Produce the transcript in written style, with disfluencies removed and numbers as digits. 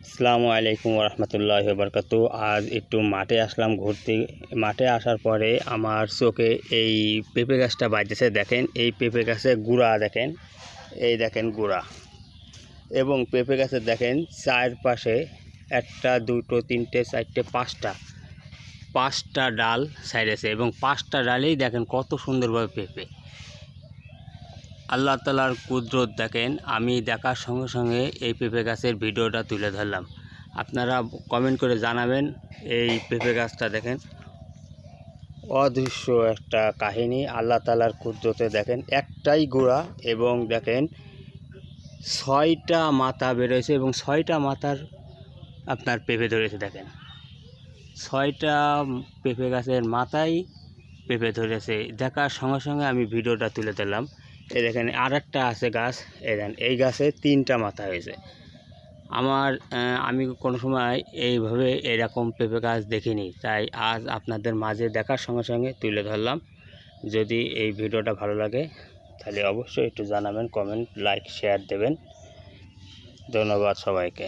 আসসালামু আলাইকুম রহমতুল্লাহি বারাকাতু। আজ একটু মাঠে আসলাম ঘুরতে। মাঠে আসার পরে আমার চোখে এই পেঁপে গাছটা বাজতেছে। দেখেন এই পেঁপে গাছের গুঁড়া দেখেন, এই দেখেন গুঁড়া। এবং পেঁপে গাছের দেখেন চারপাশে একটা দুটো তিনটে চারটে পাঁচটা ডাল ছাইড়েছে এবং পাঁচটা ডালেই দেখেন কত সুন্দরভাবে পেঁপে। আল্লাহ তাআলার কুদরত দেখেন। আমি দেখার সঙ্গে সঙ্গে এই পেঁপে গাছের ভিডিওটা তুলে ধরলাম। আপনারা কমেন্ট করে জানাবেন। এই পেঁপে গাছটা দেখেন অদৃশ্য একটা কাহিনী। আল্লাহ তাআলার কুদরতে দেখেন একটাই গোড়া এবং দেখেন 6টা মাথা বেরোয়েছে এবং 6টা মাথার আপনার পেঁপে ধরেছে। দেখেন 6টা পেঁপে গাছের মাথায় পেঁপে ধরেছে। দেখার সঙ্গে সঙ্গে আমি ভিডিওটা তুলে দিলাম। এই দেখেন আর একটা আছে গাছ, এই দেখেন এই গাছে 3টা মাথা হয়েছে। আমি কোনো সময় এইভাবে এরকম পেঁপে গাছ দেখিনি, তাই আজ আপনাদের মাঝে দেখার সঙ্গে সঙ্গে তুলে ধরলাম। যদি এই ভিডিওটা ভালো লাগে তাহলে অবশ্যই একটু জানাবেন, কমেন্ট লাইক শেয়ার দেবেন। ধন্যবাদ সবাইকে।